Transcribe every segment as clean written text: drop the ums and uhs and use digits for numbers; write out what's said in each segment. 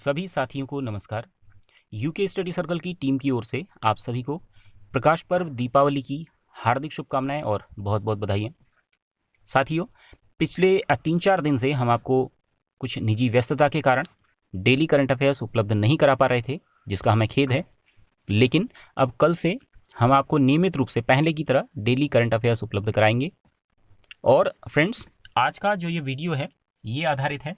सभी साथियों को नमस्कार। यूके स्टडी सर्कल की टीम की ओर से आप सभी को प्रकाश पर्व दीपावली की हार्दिक शुभकामनाएं और बहुत बहुत बधाइयाँ। साथियों, पिछले 3-4 दिन से हम आपको कुछ निजी व्यस्तता के कारण डेली करंट अफेयर्स उपलब्ध नहीं करा पा रहे थे, जिसका हमें खेद है। लेकिन अब कल से हम आपको नियमित रूप से पहले की तरह डेली करंट अफेयर्स उपलब्ध कराएंगे। और फ्रेंड्स, आज का जो ये वीडियो है ये आधारित है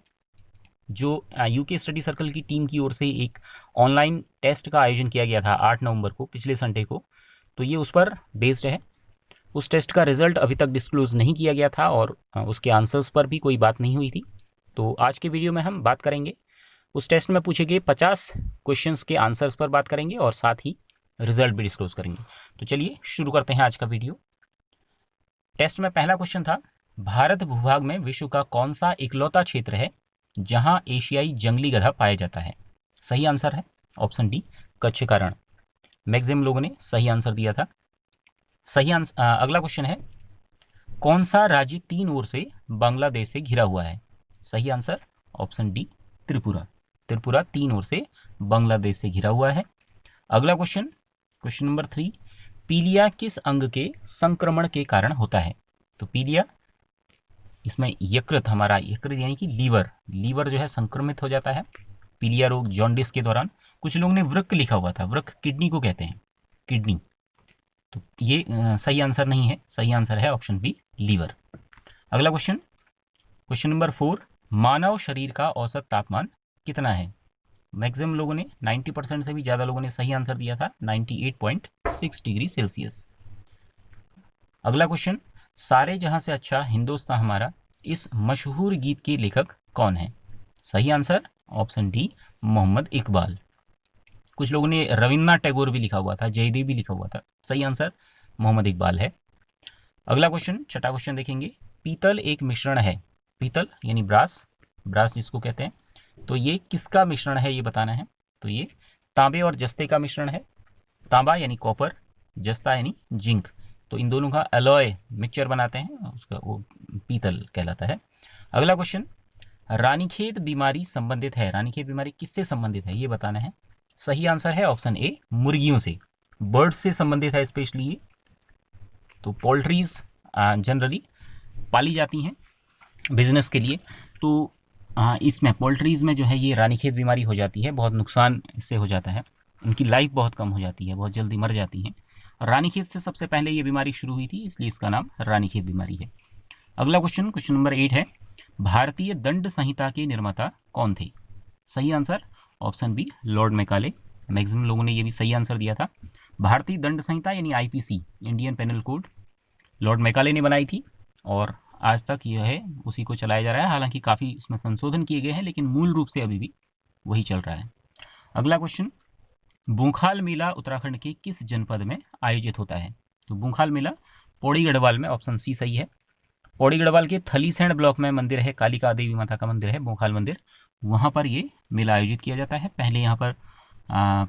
जो यूके स्टडी सर्कल की टीम की ओर से एक ऑनलाइन टेस्ट का आयोजन किया गया था 8 नवंबर को, पिछले संडे को। तो ये उस पर बेस्ड है। उस टेस्ट का रिजल्ट अभी तक डिस्क्लोज नहीं किया गया था और उसके आंसर्स पर भी कोई बात नहीं हुई थी। तो आज के वीडियो में हम बात करेंगे उस टेस्ट में पूछे गए 50 क्वेश्चंस के आंसर्स पर बात करेंगे और साथ ही रिजल्ट भी डिस्क्लोज करेंगे। तो चलिए शुरू करते हैं आज का वीडियो। टेस्ट में पहला क्वेश्चन था, भारत भूभाग में विश्व का कौन सा इकलौता क्षेत्र है जहां एशियाई जंगली गधा पाया जाता है? सही आंसर है ऑप्शन डी, कच्छ का रण। मैक्सिमम लोगों ने सही आंसर दिया था। अगला क्वेश्चन है, कौन सा राज्य 3 ओर से बांग्लादेश से घिरा हुआ है? सही answer option D, Tripura. Tripura 3 ओर से बांग्लादेश से घिरा हुआ है। अगला क्वेश्चन नंबर 3, पीलिया किस अंग के संक्रमण के कारण होता है? तो पीलिया, इसमें यकृत, हमारा यकृत यानी कि लीवर जो है संक्रमित हो जाता है पीलिया रोग जॉन्डिस के दौरान। कुछ लोगों ने वृक्क लिखा हुआ था, वृक्क किडनी को कहते हैं, किडनी। तो ये सही आंसर नहीं है, सही आंसर है ऑप्शन बी, लीवर। अगला क्वेश्चन नंबर 4, मानव शरीर का औसत तापमान कितना है? मैक्सिमम लोगों ने 90% से भी ज़्यादा लोगों ने सही आंसर दिया था, 98.6 डिग्री सेल्सियस। अगला क्वेश्चन, सारे जहां से अच्छा हिंदुस्तान हमारा, इस मशहूर गीत के लेखक कौन है? सही answer option D, Mohammad Iqbal. कुछ लोगों ने रविन्द्रनाथ टैगोर भी लिखा हुआ था, जयदेव भी लिखा हुआ था। सही आंसर मोहम्मद इकबाल है। अगला क्वेश्चन, छठा क्वेश्चन देखेंगे, पीतल एक मिश्रण है, पीतल यानी ब्रास जिसको कहते हैं, तो ये किसका मिश्रण है ये बताना है। तो ये तांबे और जस्ते का मिश्रण है। तांबा यानी कॉपर, जस्ता यानी जिंक, तो इन दोनों का अलॉय मिक्सचर बनाते हैं, उसका वो पीतल कहलाता है। अगला क्वेश्चन, रानीखेत बीमारी संबंधित है, रानीखेत बीमारी किससे संबंधित है ये बताना है। सही आंसर है ऑप्शन ए, मुर्गियों से, बर्ड्स से संबंधित है स्पेशली ये। तो पोल्ट्रीज जनरली पाली जाती हैं बिजनेस के लिए, तो इसमें पोल्ट्रीज में जो है ये रानीखेत बीमारी हो जाती है, बहुत नुकसान इससे हो जाता है, उनकी लाइफ बहुत कम हो जाती है, बहुत जल्दी मर जाती हैं। रानीखेत से सबसे पहले ये बीमारी शुरू हुई थी, इसलिए इसका नाम रानीखेत बीमारी है। अगला क्वेश्चन नंबर 8 है, भारतीय दंड संहिता के निर्माता कौन थे? सही answer option B, Lord Macaulay. Maximum लोगों ने ये भी सही आंसर दिया था। भारतीय दंड संहिता यानी IPC, Indian penal code, Lord Macaulay ने बनाई थी और आज तक यह है उसी को चलाया जा रहा है। हालांकि काफ़ी इसमें संशोधन किए गए हैं, लेकिन मूल रूप से अभी भी वही चल रहा है। अगला क्वेश्चन, बूंखाल मेला उत्तराखंड के किस जनपद में आयोजित होता है? तो बूंखाल मेला पौड़ी गढ़वाल में, ऑप्शन सी सही है। पौड़ी गढ़वाल के थलीसैंण ब्लॉक में मंदिर है, कालिका देवी माता का मंदिर है, बूंखाल मंदिर, वहाँ पर ये मेला आयोजित किया जाता है। पहले यहाँ पर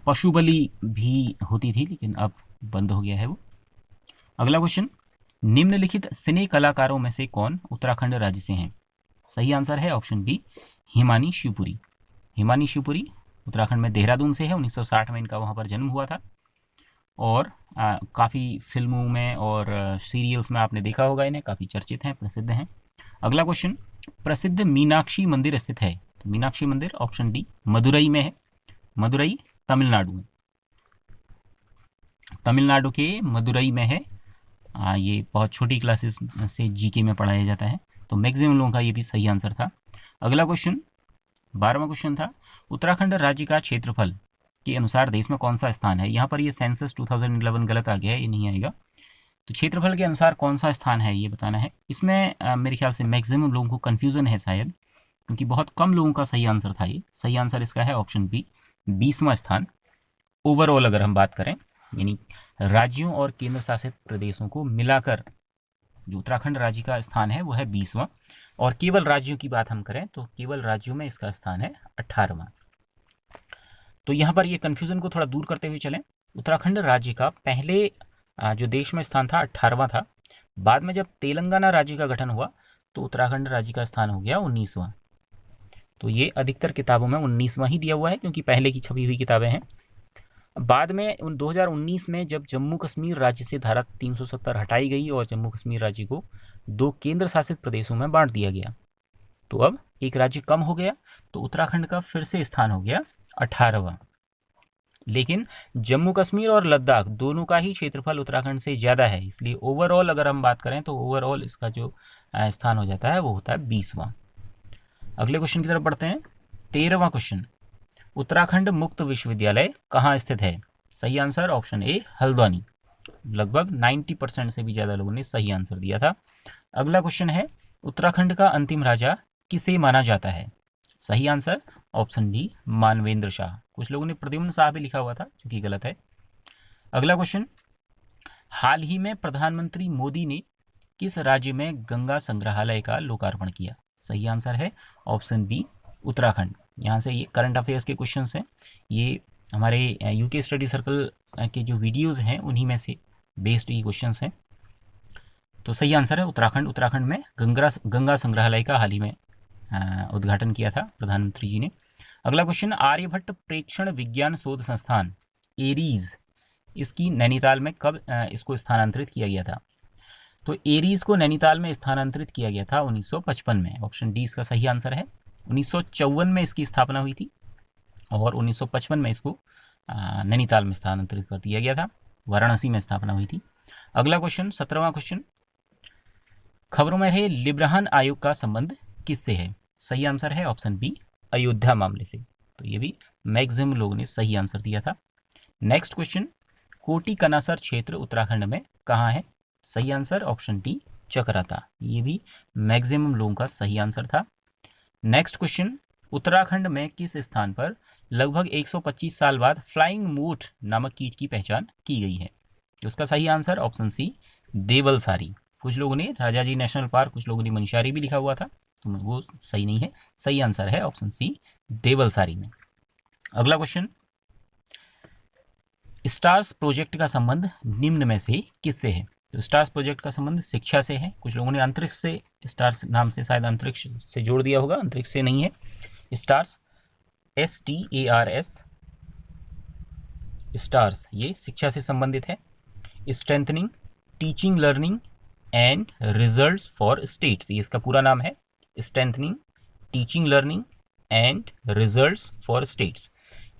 पशु बलि भी होती थी, लेकिन अब बंद हो गया है वो। अगला क्वेश्चन, निम्नलिखित सिने कलाकारों में से कौन उत्तराखंड राज्य से हैं? सही आंसर है ऑप्शन बी, हिमानी शिवपुरी। हिमानी शिवपुरी उत्तराखंड में देहरादून से है, 1960 में इनका वहाँ पर जन्म हुआ था और काफ़ी फिल्मों में और सीरियल्स में आपने देखा होगा इन्हें, काफ़ी चर्चित हैं, प्रसिद्ध हैं। अगला क्वेश्चन, प्रसिद्ध मीनाक्षी मंदिर स्थित है? तो मीनाक्षी मंदिर ऑप्शन डी, मदुरई में है। मदुरई तमिलनाडु में, तमिलनाडु के मदुरई में है। ये बहुत छोटी क्लासेस से जीके में पढ़ाया जाता है, तो मैक्सिमम लोगों का ये भी सही आंसर था। अगला क्वेश्चन, 12वां क्वेश्चन था, उत्तराखंड राज्य का क्षेत्रफल के अनुसार देश में कौन सा स्थान है? यहाँ पर ये सेंसस 2011 गलत आ गया है, ये नहीं आएगा। तो क्षेत्रफल के अनुसार कौन सा स्थान है ये बताना है। इसमें मेरे ख्याल से मैक्सिमम लोगों को कन्फ्यूज़न है शायद, क्योंकि बहुत कम लोगों का सही आंसर था ये। सही आंसर इसका है ऑप्शन बी, 20वां स्थान। ओवरऑल अगर हम बात करें, यानी राज्यों और केंद्र शासित प्रदेशों को मिलाकर जो उत्तराखंड राज्य का स्थान है वो है 20वां, और केवल राज्यों की बात हम करें तो केवल राज्यों में इसका स्थान है 18वां। तो यहाँ पर ये कन्फ्यूज़न को थोड़ा दूर करते हुए चलें, उत्तराखंड राज्य का पहले जो देश में स्थान था 18वां था। बाद में जब तेलंगाना राज्य का गठन हुआ तो उत्तराखंड राज्य का स्थान हो गया 19वां। तो ये अधिकतर किताबों में 19वां ही दिया हुआ है, क्योंकि पहले की छपी हुई किताबें हैं। बाद में 2019 में जब जम्मू कश्मीर राज्य से धारा 370 हटाई गई और जम्मू कश्मीर राज्य को 2 केंद्र शासित प्रदेशों में बांट दिया गया, तो अब एक राज्य कम हो गया, तो उत्तराखंड का फिर से स्थान हो गया 18वां। लेकिन जम्मू कश्मीर और लद्दाख दोनों का ही क्षेत्रफल उत्तराखंड से ज़्यादा है, इसलिए ओवरऑल अगर हम बात करें तो ओवरऑल इसका जो स्थान हो जाता है वो होता है 20वां। अगले क्वेश्चन की तरफ बढ़ते हैं। 13वां क्वेश्चन, उत्तराखंड मुक्त विश्वविद्यालय कहाँ स्थित है? सही आंसर ऑप्शन ए हल्द्वानी। लगभग 90% से भी ज़्यादा लोगों ने सही आंसर दिया था। अगला क्वेश्चन है, उत्तराखंड का अंतिम राजा किसे माना जाता है? सही answer option D Manvendra Shah. कुछ लोगों ने प्रद्युम्न शाह भी लिखा हुआ था, जो कि गलत है। अगला क्वेश्चन, हाल ही में प्रधानमंत्री मोदी ने किस राज्य में गंगा संग्रहालय का लोकार्पण किया? सही आंसर है ऑप्शन बी उत्तराखंड। यहाँ से ये करंट अफेयर्स के क्वेश्चन हैं, ये हमारे यूके स्टडी सर्कल के जो वीडियोज़ हैं उन्हीं में से बेस्ड ये क्वेश्चन हैं। तो सही आंसर है उत्तराखंड। उत्तराखंड में गंगा संग्रहालय का हाल ही में उद्घाटन किया था प्रधानमंत्री जी ने। अगला क्वेश्चन, आर्यभट्ट प्रेक्षण विज्ञान शोध संस्थान एरीज, इसकी नैनीताल में कब इसको स्थानांतरित किया गया था? तो एरीज को नैनीताल में स्थानांतरित किया गया था 1955 में। ऑप्शन डी इसका सही आंसर है। 1954 में इसकी स्थापना हुई थी और 1955 में इसको नैनीताल में स्थानांतरित कर दिया गया था। वाराणसी में स्थापना हुई थी। अगला क्वेश्चन, 17वां क्वेश्चन, खबरों में रहे लिब्राहन आयोग का संबंध किससे है? सही आंसर है ऑप्शन बी अयोध्या मामले से। तो ये भी मैक्सिमम लोगों ने सही आंसर दिया था। नेक्स्ट क्वेश्चन, कोटी कनासर क्षेत्र उत्तराखंड में कहाँ है? सही आंसर ऑप्शन डी चकराता। ये भी मैक्सिमम लोगों का सही आंसर था। नेक्स्ट क्वेश्चन, उत्तराखंड में किस स्थान पर लगभग 125 साल बाद फ्लाइंग मोट नामक कीट की पहचान की गई है? उसका सही आंसर ऑप्शन सी देवलसारी। कुछ लोगों ने राजाजी नेशनल पार्क, कुछ लोगों ने मंशारी भी लिखा हुआ था, तो वो सही नहीं है। सही आंसर है ऑप्शन सी देवलसारी में। अगला क्वेश्चन, स्टार्स प्रोजेक्ट का संबंध निम्न में से किससे है? तो स्टार्स प्रोजेक्ट का संबंध शिक्षा से है। कुछ लोगों ने अंतरिक्ष से, स्टार्स नाम से शायद अंतरिक्ष से जोड़ दिया होगा, अंतरिक्ष से नहीं है। स्टार्स STARS, स्टार्स ये शिक्षा से संबंधित है। Strengthening teaching learning and results for states, ये इसका पूरा नाम है। Strengthening teaching learning and results for states,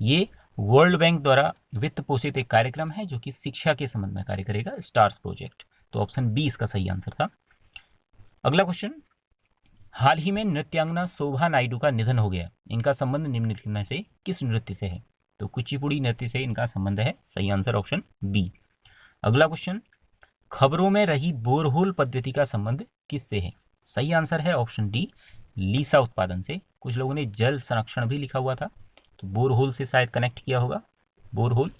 ये वर्ल्ड बैंक द्वारा वित्त पोषित एक कार्यक्रम है जो कि शिक्षा के संबंध में कार्य करेगा, स्टार्स प्रोजेक्ट। तो ऑप्शन बी इसका सही आंसर था। अगला क्वेश्चन, हाल ही में नृत्यांगना शोभा नायडू का निधन हो गया, इनका संबंध निम्नलिखित में से किस नृत्य से है? तो कुचिपुड़ी नृत्य से इनका संबंध है। सही आंसर ऑप्शन बी। अगला क्वेश्चन, खबरों में रही बोरहोल पद्धति का संबंध किससे है? सही आंसर है ऑप्शन डी लीसा उत्पादन से। कुछ लोगों ने जल संरक्षण भी लिखा हुआ था, तो बोरहोल से शायद कनेक्ट किया होगा। बोरहोल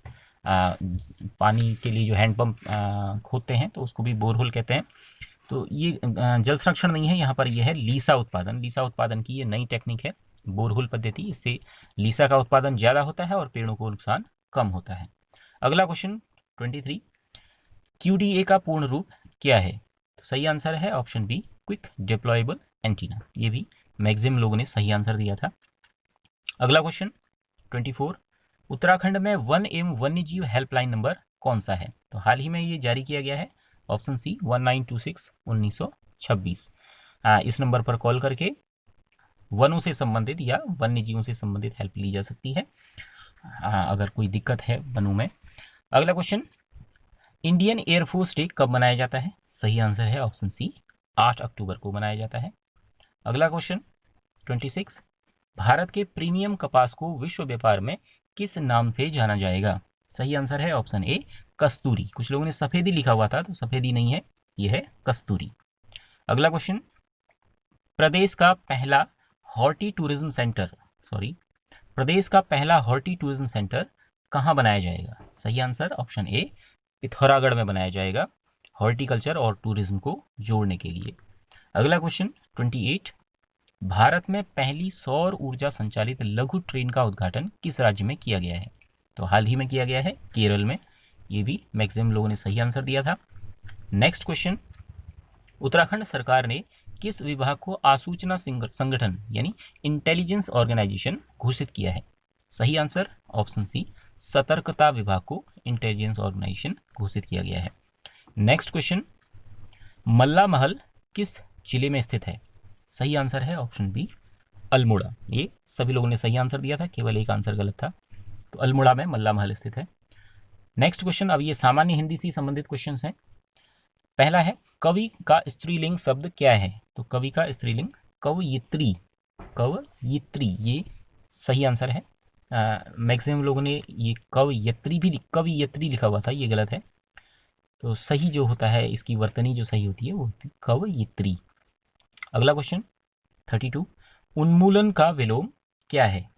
पानी के लिए जो हैंडपम्प खोदते हैं तो उसको भी बोरहोल कहते हैं। तो ये जल संरक्षण नहीं है, यहाँ पर यह है लीसा उत्पादन। लीसा उत्पादन की ये नई टेक्निक है बोरहोल पद्धति, इससे लीसा का उत्पादन ज़्यादा होता है और पेड़ों को नुकसान कम होता है। अगला क्वेश्चन 23, QDA का पूर्ण रूप क्या है? तो सही आंसर है option be quick deployable antenna. ये भी मैक्सिमम लोगों ने सही आंसर दिया था। अगला क्वेश्चन 24, उत्तराखंड में वन एवं वन्यजीव हेल्पलाइन नंबर कौन सा है? तो हाल ही में ये जारी किया गया है, ऑप्शन सी 1926 1926। इस नंबर पर कॉल करके वनों से संबंधित या वन्य जीवों से संबंधित हेल्प ली जा सकती है अगर कोई दिक्कत है वनों में। अगला क्वेश्चन, इंडियन एयरफोर्स डे कब मनाया जाता है? सही आंसर है ऑप्शन सी 8 अक्टूबर को मनाया जाता है। अगला क्वेश्चन 26, भारत के प्रीमियम कपास को विश्व व्यापार में किस नाम से जाना जाएगा? सही आंसर है ऑप्शन ए कस्तूरी। कुछ लोगों ने सफ़ेदी लिखा हुआ था, तो सफ़ेदी नहीं है, यह है कस्तूरी। अगला क्वेश्चन, प्रदेश का पहला हॉर्टी टूरिज्म सेंटर कहाँ बनाया जाएगा? सही आंसर ऑप्शन ए पिथौरागढ़ में बनाया जाएगा, हॉर्टिकल्चर और टूरिज्म को जोड़ने के लिए। अगला क्वेश्चन 28, भारत में पहली सौर ऊर्जा संचालित लघु ट्रेन का उद्घाटन किस राज्य में किया गया है? तो हाल ही में किया गया है केरल में। ये भी मैक्सिमम लोगों ने सही आंसर दिया था। नेक्स्ट क्वेश्चन, उत्तराखंड सरकार ने किस विभाग को आसूचना संगठन यानी इंटेलिजेंस ऑर्गेनाइजेशन घोषित किया है? सही आंसर ऑप्शन सी, सतर्कता विभाग को इंटेलिजेंस ऑर्गेनाइजेशन घोषित किया गया है। नेक्स्ट क्वेश्चन, मल्ला महल किस जिले में स्थित है? सही आंसर है ऑप्शन बी, अल्मोड़ा। ये सभी लोगों ने सही आंसर दिया था, केवल एक आंसर गलत था। तो अल्मोड़ा में मल्ला महल स्थित है। नेक्स्ट क्वेश्चन, अब ये सामान्य हिंदी से संबंधित क्वेश्चन हैं। पहला है, कवि का स्त्रीलिंग शब्द क्या है? तो कवि का स्त्रीलिंग कवयित्री, कवयित्री ये सही आंसर है। मैक्सिमम लोगों ने ये कवयित्री लिखा हुआ था, ये गलत है। तो सही जो होता है, इसकी वर्तनी जो सही होती है वो होती है कवयित्री। अगला क्वेश्चन 32, उन्मूलन का विलोम क्या है?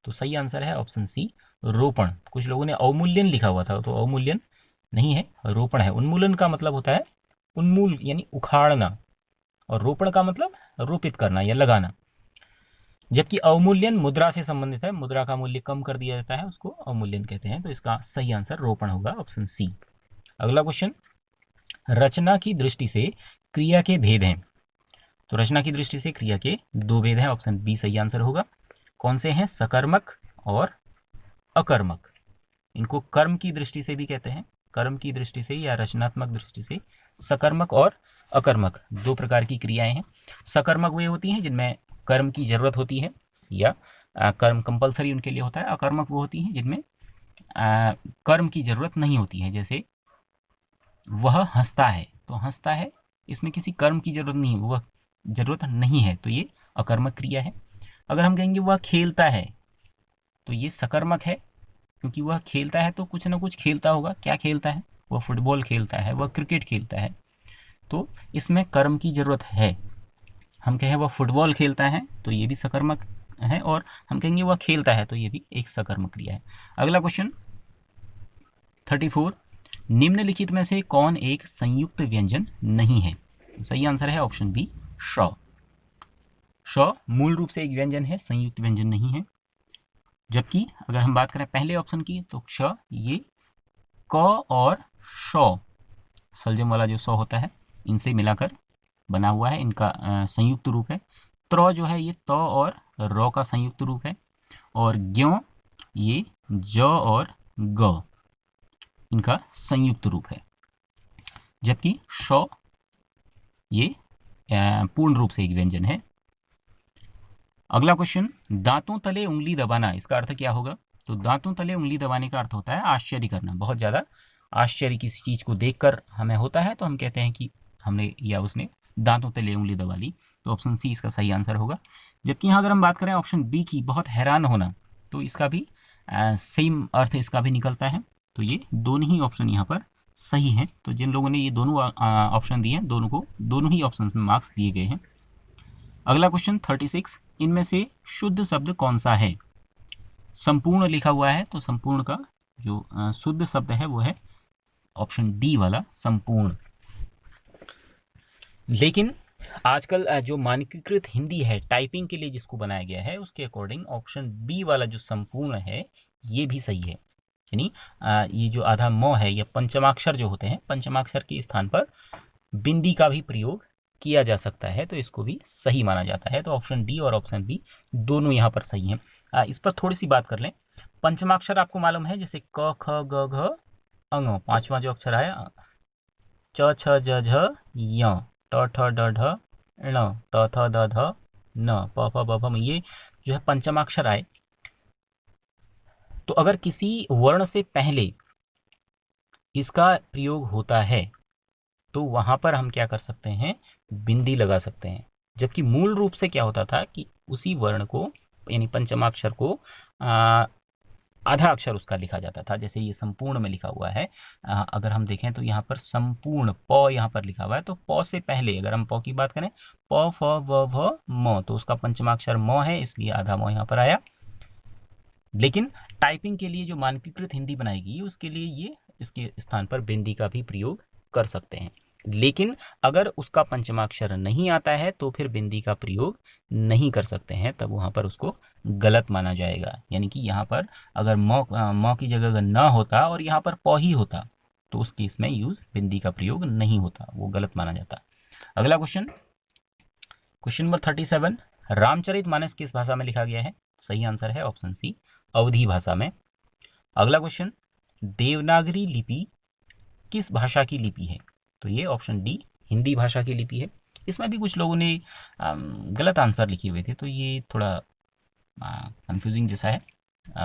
तो सही आंसर है ऑप्शन सी, रोपण। कुछ लोगों ने अवमूल्यन लिखा हुआ था, तो अवमूल्यन नहीं है, रोपण है। उन्मूलन का मतलब होता है उन्मूल यानी उखाड़ना, और रोपण का मतलब रोपित करना या लगाना। जबकि अवमूल्यन मुद्रा से संबंधित है, मुद्रा का मूल्य कम कर दिया जाता है, उसको अवमूल्यन कहते हैं। तो इसका सही आंसर रोपण होगा, ऑप्शन सी। अगला क्वेश्चन, रचना की दृष्टि से क्रिया के भेद हैं। तो रचना की दृष्टि से क्रिया के दो भेद हैं, ऑप्शन बी सही आंसर होगा। कौन से हैं? सकर्मक और अकर्मक। इनको कर्म की दृष्टि से भी कहते हैं, कर्म की दृष्टि से या रचनात्मक दृष्टि से सकर्मक और अकर्मक दो प्रकार की क्रियाएं हैं। सकर्मक वे होती हैं जिनमें कर्म की जरूरत होती है या कर्म कंपलसरी उनके लिए होता है। अकर्मक वो होती हैं जिनमें कर्म की जरूरत नहीं होती है। जैसे वह हंसता है, तो हंसता है, इसमें किसी कर्म की जरूरत नहीं है, वह जरूरत नहीं है, तो ये अकर्मक क्रिया है। अगर हम कहेंगे वह खेलता है, तो ये सकर्मक है, क्योंकि वह खेलता है तो कुछ ना कुछ खेलता होगा। क्या खेलता है? वह फुटबॉल खेलता है, वह क्रिकेट खेलता है, तो इसमें कर्म की जरूरत है। हम कहें वह फुटबॉल खेलता है, तो ये भी सकर्मक है, और हम कहेंगे वह खेलता है, तो ये भी एक सकर्मक क्रिया है। अगला क्वेश्चन 34, निम्नलिखित में से कौन एक संयुक्त व्यंजन नहीं है? सही आंसर है ऑप्शन बी, श। श मूल रूप से एक व्यंजन है, संयुक्त व्यंजन नहीं है। जबकि अगर हम बात करें पहले ऑप्शन की, तो क्ष ये क और श सलजम वाला जो स होता है, इनसे मिलाकर बना हुआ है, इनका संयुक्त रूप है। त्र जो है ये त और र का संयुक्त रूप है, और ज्ञ ये ज और ग इनका संयुक्त रूप है। जबकि श ये पूर्ण रूप से एक व्यंजन है। अगला क्वेश्चन, दांतों तले उंगली दबाना, इसका अर्थ क्या होगा? तो दांतों तले उंगली दबाने का अर्थ होता है आश्चर्य करना। बहुत ज़्यादा आश्चर्य किसी चीज़ को देखकर हमें होता है, तो हम कहते हैं कि हमने या उसने दांतों तले उंगली दबा ली। तो ऑप्शन सी इसका सही आंसर होगा। जबकि यहाँ अगर हम बात करें ऑप्शन बी की, बहुत हैरान होना, तो इसका भी सेम अर्थ इसका भी निकलता है। तो ये दोनों ही ऑप्शन यहाँ पर सही हैं। तो जिन लोगों ने ये दोनों ऑप्शन दिए हैं, दोनों को दोनों ही ऑप्शन में मार्क्स दिए गए हैं। अगला क्वेश्चन 36, इनमें से शुद्ध शब्द कौन सा है? संपूर्ण लिखा हुआ है, तो संपूर्ण का जो शुद्ध शब्द है वो है ऑप्शन डी वाला संपूर्ण। लेकिन आजकल जो मानकीकृत हिंदी है टाइपिंग के लिए जिसको बनाया गया है, उसके अकॉर्डिंग ऑप्शन बी वाला जो संपूर्ण है ये भी सही है। यानी ये जो आधा म है या पंचमाक्षर जो होते हैं, पंचमाक्षर के स्थान पर बिंदी का भी प्रयोग किया जा सकता है, तो इसको भी सही माना जाता है। तो ऑप्शन डी और ऑप्शन बी दोनों यहाँ पर सही हैं। इस पर थोड़ी सी बात कर लें। पंचमाक्षर आपको मालूम है, जैसे क ख ग घ अंग, पांचवा जो अक्षर है च छ ज झ य, ट ठ ड ढ ण, त थ द ध न, प फ ब भ म, ये जो है पंचमाक्षर आए। तो अगर किसी वर्ण से पहले इसका प्रयोग होता है, तो वहाँ पर हम क्या कर सकते हैं? बिंदी लगा सकते हैं। जबकि मूल रूप से क्या होता था कि उसी वर्ण को यानी पंचमाक्षर को आधा अक्षर उसका लिखा जाता था। जैसे ये संपूर्ण में लिखा हुआ है, अगर हम देखें तो यहाँ पर संपूर्ण प यहाँ पर लिखा हुआ है, तो प से पहले अगर हम प की बात करें, प फ व भ म, तो उसका पंचमाक्षर म है, इसलिए आधा म यहाँ पर आया। लेकिन टाइपिंग के लिए जो मानकीकृत हिंदी बनाएगी, उसके लिए ये इसके स्थान पर बिंदी का भी प्रयोग कर सकते हैं। लेकिन अगर उसका पंचमाक्षर नहीं आता है, तो फिर बिंदी का प्रयोग नहीं कर सकते हैं, तब वहाँ पर उसको गलत माना जाएगा। यानी कि यहाँ पर अगर म की जगह अगर न होता और यहाँ पर प ही होता, तो उस केस में यूज बिंदी का प्रयोग नहीं होता, वो गलत माना जाता। अगला क्वेश्चन क्वेश्चन नंबर 37, रामचरितमानस किस भाषा में लिखा गया है? सही आंसर है ऑप्शन सी, अवधी भाषा में। अगला क्वेश्चन, देवनागरी लिपि किस भाषा की लिपि है? तो ये ऑप्शन डी, हिंदी भाषा की लिपि है। इसमें भी कुछ लोगों ने गलत आंसर लिखे हुए थे, तो ये थोड़ा कंफ्यूजिंग जैसा है।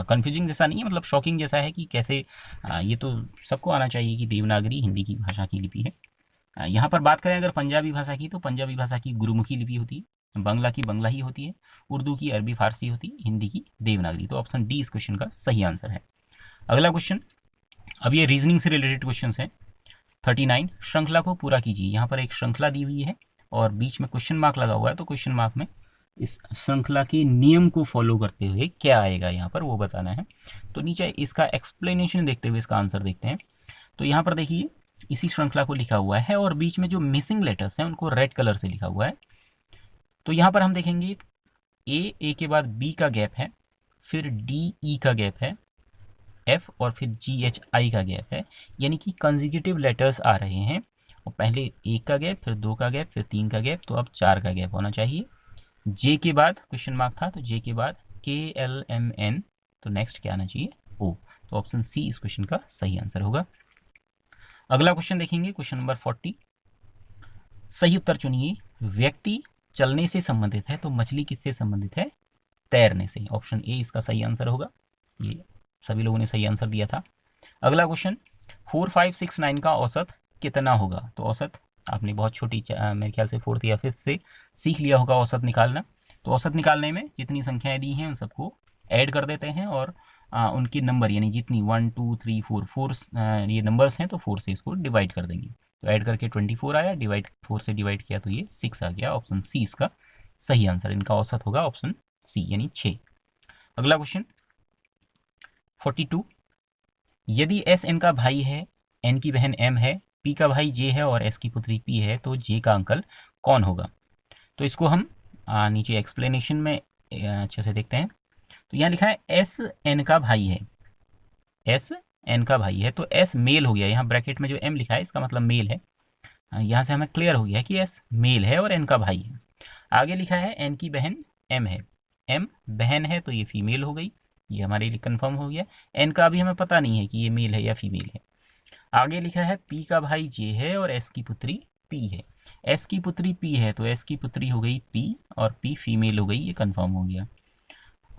कंफ्यूजिंग जैसा नहीं है, मतलब शॉकिंग जैसा है कि कैसे ये तो सबको आना चाहिए कि देवनागरी हिंदी की भाषा की लिपि है। यहाँ पर बात करें अगर पंजाबी भाषा की, तो पंजाबी भाषा की गुरुमुखी लिपि होती है, बांग्ला की बांग्ला ही होती है, उर्दू की अरबी फारसी होती है, हिंदी की देवनागरी। तो ऑप्शन डी इस क्वेश्चन का सही आंसर है। अगला क्वेश्चन, अब ये रीजनिंग से रिलेटेड क्वेश्चन हैं। 39, श्रृंखला को पूरा कीजिए। यहाँ पर एक श्रृंखला दी हुई है और बीच में क्वेश्चन मार्क लगा हुआ है, तो क्वेश्चन मार्क में इस श्रृंखला के नियम को फॉलो करते हुए क्या आएगा यहाँ पर वो बताना है। तो नीचे इसका एक्सप्लेनेशन देखते हुए इसका आंसर देखते हैं। तो यहाँ पर देखिए इसी श्रृंखला को लिखा हुआ है और बीच में जो मिसिंग लेटर्स हैं उनको रेड कलर से लिखा हुआ है। तो यहाँ पर हम देखेंगे ए के बाद बी का गैप है, फिर डी ई का गैप है, एफ और फिर जी एच आई का गैप है, यानी कि कंजिक्यूटिव लेटर्स आ रहे हैं। और पहले एक का गैप, फिर दो का गैप, फिर तीन का गैप, तो अब चार का गैप होना चाहिए। जे के बाद क्वेश्चन मार्क था, तो जे के बाद के एल एम एन, तो नेक्स्ट क्या आना चाहिए? ओ। तो ऑप्शन सी इस क्वेश्चन का सही आंसर होगा। अगला क्वेश्चन देखेंगे, क्वेश्चन नंबर 40, सही उत्तर चुनिए। व्यक्ति चलने से संबंधित है तो मछली किससे संबंधित है? तैरने से। ऑप्शन ए इसका सही आंसर होगा। ये सभी लोगों ने सही आंसर दिया था। अगला क्वेश्चन, 4569 का औसत कितना होगा? तो औसत आपने बहुत छोटी मेरे ख्याल से फोर्थ या फिफ्थ से सीख लिया होगा औसत निकालना। तो औसत निकालने में जितनी संख्याएं दी हैं उन सबको ऐड कर देते हैं और उनकी नंबर यानी जितनी 1 2 3 4 4 ये नंबर्स हैं तो 4 से इसको डिवाइड कर देंगे। तो ऐड करके 24 आया, डिवाइड 4 से डिवाइड किया तो ये 6 आ गया। ऑप्शन सी इसका सही आंसर, इनका औसत होगा ऑप्शन सी यानी 6। अगला क्वेश्चन 42, यदि एस एन का भाई है, एन की बहन एम है, पी का भाई जे है और एस की पुत्री पी है, तो जे का अंकल कौन होगा? तो इसको हम नीचे एक्सप्लेनेशन में अच्छे से देखते हैं। तो यहाँ लिखा है एस एन का भाई है, एस एन का भाई है, तो एस मेल हो गया। यहाँ ब्रैकेट में जो एम लिखा है इसका मतलब मेल है। यहाँ से हमें क्लियर हो गया कि एस मेल है और एन का भाई है। आगे लिखा है एन की बहन एम है, एम बहन है तो ये फीमेल हो गई, ये हमारे लिए कंफर्म हो गया। एन का अभी हमें पता नहीं है कि ये मेल है या फीमेल है। आगे लिखा है पी का भाई जे है और एस की पुत्री पी है। एस की पुत्री पी है तो एस की पुत्री हो गई पी और पी फीमेल हो गई, ये कंफर्म हो गया।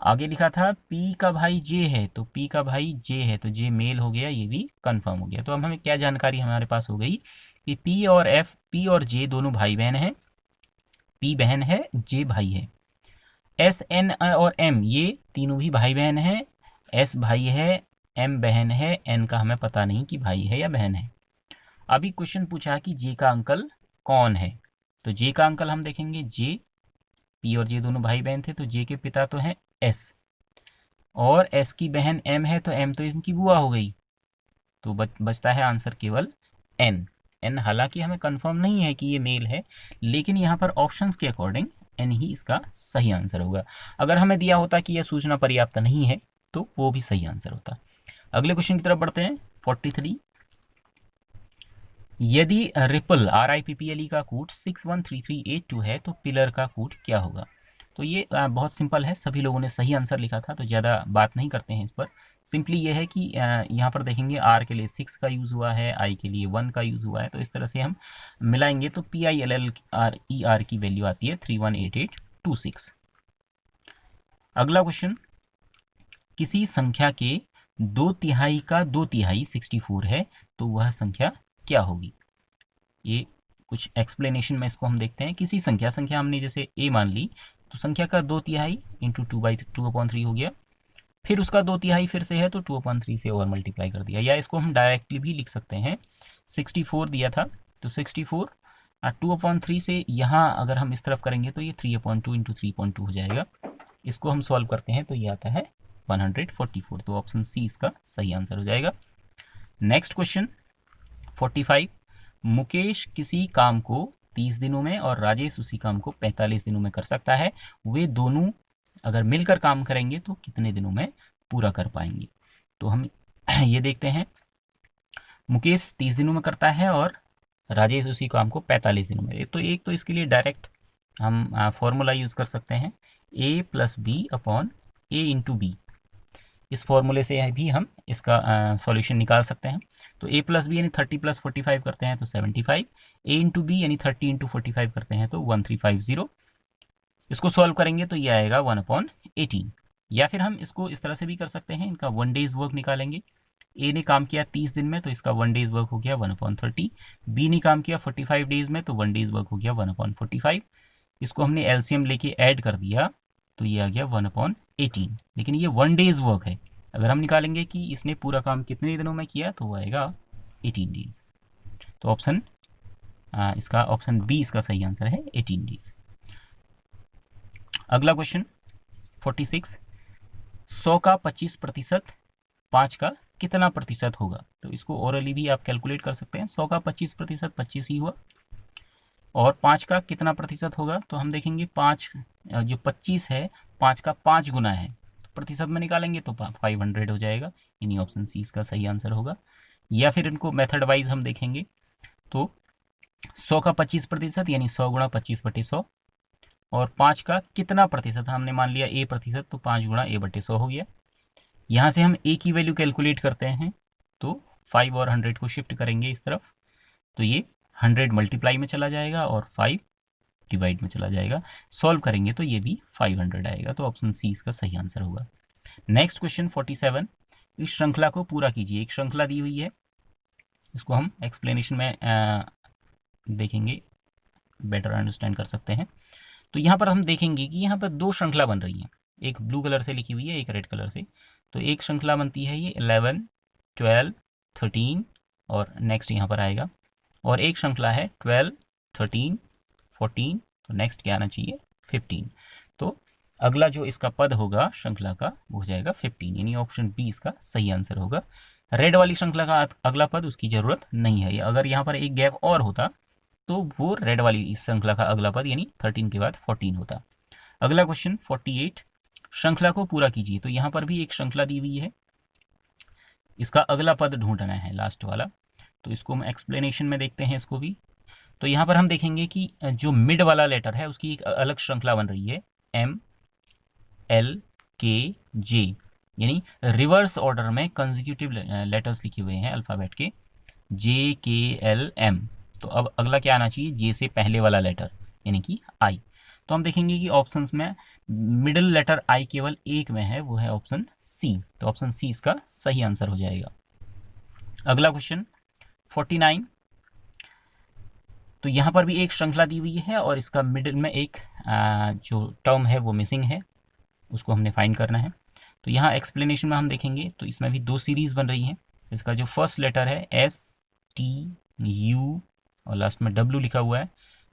आगे लिखा था पी का भाई जे है तो पी का भाई जे है तो जे मेल हो गया, ये भी कंफर्म हो गया। तो अब हमें क्या जानकारी हमारे पास हो गई कि पी और जे दोनों भाई बहन हैं, पी बहन है जे भाई है। एस एन और एम ये तीनों भी भाई बहन हैं, एस भाई है, एम बहन है, एन का हमें पता नहीं कि भाई है या बहन है। अभी क्वेश्चन पूछा कि जे का अंकल कौन है, तो जे का अंकल हम देखेंगे जे, पी और जे दोनों भाई बहन थे तो जे के पिता तो हैं एस, और एस की बहन एम है तो एम तो इनकी बुआ हो गई। तो बचता है आंसर केवल एन। एन हालांकि हमें कंफर्म नहीं है कि ये मेल है, लेकिन यहाँ पर ऑप्शंस के अकॉर्डिंग एन ही इसका सही आंसर होगा। अगर हमें दिया होता कि यह सूचना पर्याप्त नहीं है तो वो भी सही आंसर होता। अगले क्वेश्चन की तरफ बढ़ते हैं। 43, यदि रिपल RIPPLE का कोड 613382 है तो पिलर का कोड क्या होगा? तो ये बहुत सिंपल है, सभी लोगों ने सही आंसर लिखा था तो ज़्यादा बात नहीं करते हैं इस पर। सिंपली ये है कि यहाँ पर देखेंगे आर के लिए 6 का यूज़ हुआ है, आई के लिए 1 का यूज़ हुआ है, तो इस तरह से हम मिलाएंगे तो PILLER की वैल्यू आती है 318826। अगला क्वेश्चन, किसी संख्या के 2/3 का 2/3 64 है तो वह संख्या क्या होगी? ये कुछ एक्सप्लेनेशन में इसको हम देखते हैं। किसी संख्या हमने जैसे ए मान ली, तो संख्या का 2/3 इंटू 2/3 हो गया, फिर उसका 2/3 फिर से है तो 2/3 से और मल्टीप्लाई कर दिया, या इसको हम डायरेक्टली भी लिख सकते हैं। 64 दिया था तो 64 2/3 से यहाँ अगर हम इस तरफ करेंगे तो ये 3/2 इंटू 3/2 हो जाएगा। इसको हम सॉल्व करते हैं तो ये आता है 144। तो ऑप्शन सी इसका सही आंसर हो जाएगा। नेक्स्ट क्वेश्चन 45, मुकेश किसी काम को 30 दिनों में और राजेश उसी काम को 45 दिनों में कर सकता है, वे दोनों अगर मिलकर काम करेंगे तो कितने दिनों में पूरा कर पाएंगे? तो हम ये देखते हैं, मुकेश 30 दिनों में करता है और राजेश उसी काम को 45 दिनों में। तो एक तो इसके लिए डायरेक्ट हम फॉर्मूला यूज़ कर सकते हैं a plus b upon a into b. इस फॉर्मूले से भी हम इसका सॉल्यूशन निकाल सकते हैं। तो a प्लस बी यानी 30 प्लस 45 करते हैं तो 75, a इंटू बी यानी 30 इंटू 45 करते हैं तो 1350। इसको सॉल्व करेंगे तो ये आएगा 1/18। या फिर हम इसको इस तरह से भी कर सकते हैं, इनका 1 डेज वर्क निकालेंगे। ए ने काम किया 30 दिन में तो इसका 1 डेज वर्क हो गया 1/30। बी ने काम किया 45 डेज में तो 1 डेज वर्क हो गया 1/45। इसको हमने एलसीएम लेके ऐड कर दिया तो ये आ गया 1/18। लेकिन ये 1 डेज वर्क है। अगर हम निकालेंगे कि इसने पूरा काम कितने दिनों में किया तो वो आएगा 18 डेज। तो इसका ऑप्शन बी इसका सही आंसर है 18 डेज। अगला क्वेश्चन 46, 100 का 25%, 5 का कितना प्रतिशत होगा? तो इसको ओरली भी आप कैलकुलेट कर सकते हैं। 100 का 25% 25 ही हुआ, और 5 का कितना प्रतिशत होगा? तो हम देखेंगे 5 जो 25 है 5 का 5 गुना है, तो प्रतिशत में निकालेंगे तो 500 हो जाएगा, यानी ऑप्शन सी इसका सही आंसर होगा। या फिर इनको मेथड वाइज हम देखेंगे तो 100 का 25% यानी 100 गुणा 25/100, और 5 का कितना प्रतिशत, हमने मान लिया a प्रतिशत तो 5 गुणा a/100 हो गया। यहाँ से हम a की वैल्यू कैलकुलेट करते हैं तो 5 और 100 को शिफ्ट करेंगे इस तरफ, तो ये 100 मल्टीप्लाई में चला जाएगा और 5 डिवाइड में चला जाएगा। सॉल्व करेंगे तो ये भी 500 आएगा, तो ऑप्शन सी इसका सही आंसर होगा। नेक्स्ट क्वेश्चन 47, इस श्रृंखला को पूरा कीजिए। एक श्रृंखला दी हुई है, इसको हम एक्सप्लेनेशन में देखेंगे, बेटर अंडरस्टैंड कर सकते हैं। तो यहाँ पर हम देखेंगे कि यहाँ पर 2 श्रृंखला बन रही हैं, एक ब्लू कलर से लिखी हुई है, एक रेड कलर से। तो एक श्रृंखला बनती है ये 11, 12, 13 और नेक्स्ट यहाँ पर आएगा, और एक श्रृंखला है 12, 13, 14, तो नेक्स्ट क्या आना चाहिए 15। तो अगला जो इसका पद होगा श्रृंखला का वो हो जाएगा 15, यानी ऑप्शन बी इसका सही आंसर होगा। रेड वाली श्रृंखला का अगला पद उसकी ज़रूरत नहीं है, अगर यहाँ पर एक गैप और होता तो वो रेड वाली इस श्रृंखला का अगला पद यानी 13 के बाद 14 होता। अगला क्वेश्चन 48, श्रृंखला को पूरा कीजिए। तो यहाँ पर भी एक श्रृंखला दी हुई है, इसका अगला पद ढूंढना है लास्ट वाला। तो इसको हम एक्सप्लेनेशन में देखते हैं इसको भी। तो यहाँ पर हम देखेंगे कि जो मिड वाला लेटर है उसकी एक अलग श्रृंखला बन रही है, M, L, K, J, यानी रिवर्स ऑर्डर में कंसेक्यूटिव लेटर्स लिखे हुए हैं अल्फ़ाबेट के, J, K, L, M। तो अब अगला क्या आना चाहिए, जे से पहले वाला लेटर यानी कि आई। तो हम देखेंगे कि ऑप्शंस में मिडिल लेटर आई केवल एक में है, वो है ऑप्शन सी। तो ऑप्शन सी इसका सही आंसर हो जाएगा। अगला क्वेश्चन 49, तो यहाँ पर भी एक श्रृंखला दी हुई है और इसका मिडिल में एक जो टर्म है वो मिसिंग है, उसको हमने फाइंड करना है। तो यहाँ एक्सप्लेनेशन में हम देखेंगे तो इसमें भी 2 सीरीज़ बन रही हैं। इसका जो फर्स्ट लेटर है S, T, U और लास्ट में W लिखा हुआ है,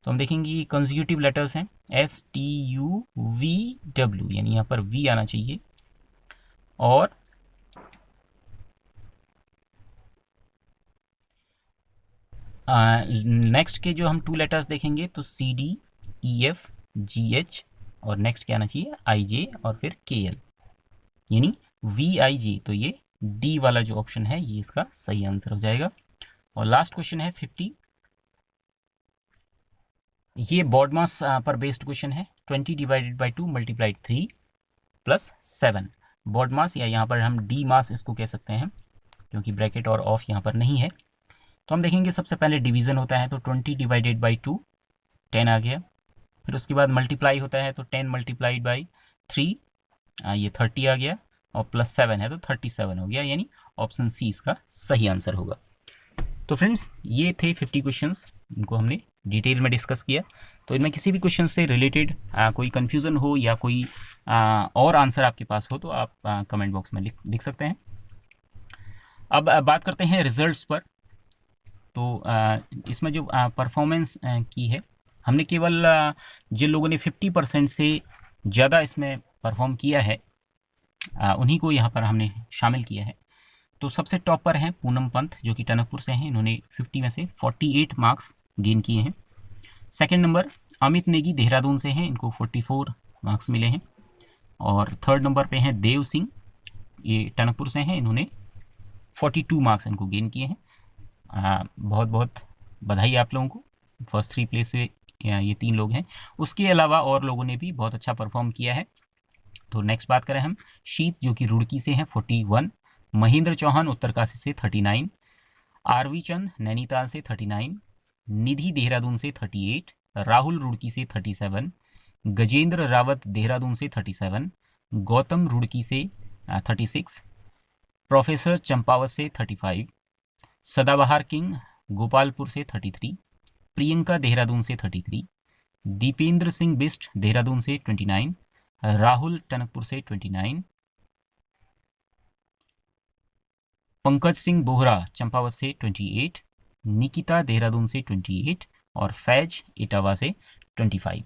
तो हम देखेंगे ये कंसेक्यूटिव लेटर्स हैं, S, T, U, V, W, यानी यहाँ पर V आना चाहिए। और नेक्स्ट के जो हम 2 लेटर्स देखेंगे तो C, D, E, F, G, H और नेक्स्ट क्या आना चाहिए I, J और फिर K, L, यानी V, I, J। तो ये D वाला जो ऑप्शन है ये इसका सही आंसर हो जाएगा। और लास्ट क्वेश्चन है 50, ये बॉडमास पर बेस्ड क्वेश्चन है। 20 divided by 2 multiplied 3 plus 7, BODMAS या यहाँ पर हम डी मास इसको कह सकते हैं क्योंकि ब्रैकेट और ऑफ यहाँ पर नहीं है। तो हम देखेंगे सबसे पहले डिवीज़न होता है तो 20 डिवाइडेड बाई 2 10 आ गया, फिर उसके बाद मल्टीप्लाई होता है तो 10 मल्टीप्लाइड बाई 3 ये 30 आ गया, और प्लस 7 है तो 37 हो गया, यानी ऑप्शन सी इसका सही आंसर होगा। तो फ्रेंड्स ये थे 50 क्वेश्चंस, इनको हमने डिटेल में डिस्कस किया। तो इनमें किसी भी क्वेश्चन से रिलेटेड कोई कन्फ्यूज़न हो या कोई और आंसर आपके पास हो तो आप कमेंट बॉक्स में लिख सकते हैं। अब बात करते हैं रिजल्ट्स पर। तो इसमें जो परफॉर्मेंस की है, हमने केवल जिन लोगों ने 50% से ज़्यादा इसमें परफॉर्म किया है उन्हीं को यहाँ पर हमने शामिल किया है। तो सबसे टॉप पर हैं पूनम पंत जो कि टनकपुर से हैं, इन्होंने 50 में से 48 मार्क्स गेन किए हैं। सेकंड नंबर अमित नेगी देहरादून से हैं, इनको 44 मार्क्स मिले हैं। और थर्ड नंबर पे हैं देव सिंह, ये टनकपुर से हैं, इन्होंने 42 मार्क्स इनको गेन किए हैं। बहुत बहुत बधाई आप लोगों को, फर्स्ट 3 प्लेस से ये 3 लोग हैं। उसके अलावा और लोगों ने भी बहुत अच्छा परफॉर्म किया है। तो नेक्स्ट बात करें हम, शीत जो कि रुड़की से हैं 41, महेंद्र चौहान उत्तरकाशी से 39, आरवी चंद नैनीताल से 39, निधि देहरादून से 38, राहुल रुड़की से 37, गजेंद्र रावत देहरादून से 37, गौतम रुड़की से 36, प्रोफेसर चंपावत से 35, सदाबहार किंग गोपालपुर से 33, प्रियंका देहरादून से 33, दीपेंद्र सिंह बिस्ट देहरादून से 29, राहुल टनकपुर से 29, पंकज सिंह बोहरा चंपावत से 28, निकिता देहरादून से 28 और फैज इटावा से 25।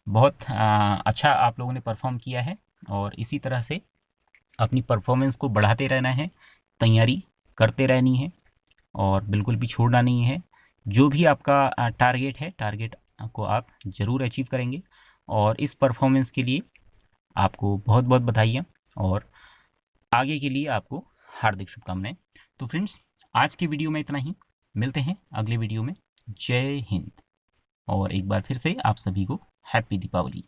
बहुत अच्छा आप लोगों ने परफॉर्म किया है और इसी तरह से अपनी परफॉर्मेंस को बढ़ाते रहना है, तैयारी करते रहनी है और बिल्कुल भी छोड़ना नहीं है। जो भी आपका टारगेट है, टारगेट को आप ज़रूर अचीव करेंगे और इस परफॉर्मेंस के लिए आपको बहुत बहुत बधाइयाँ और आगे के लिए आपको हार्दिक शुभकामनाएं। तो फ्रेंड्स, आज की वीडियो में इतना ही, मिलते हैं अगले वीडियो में। जय हिंद और एक बार फिर से आप सभी को हैप्पी दीपावली।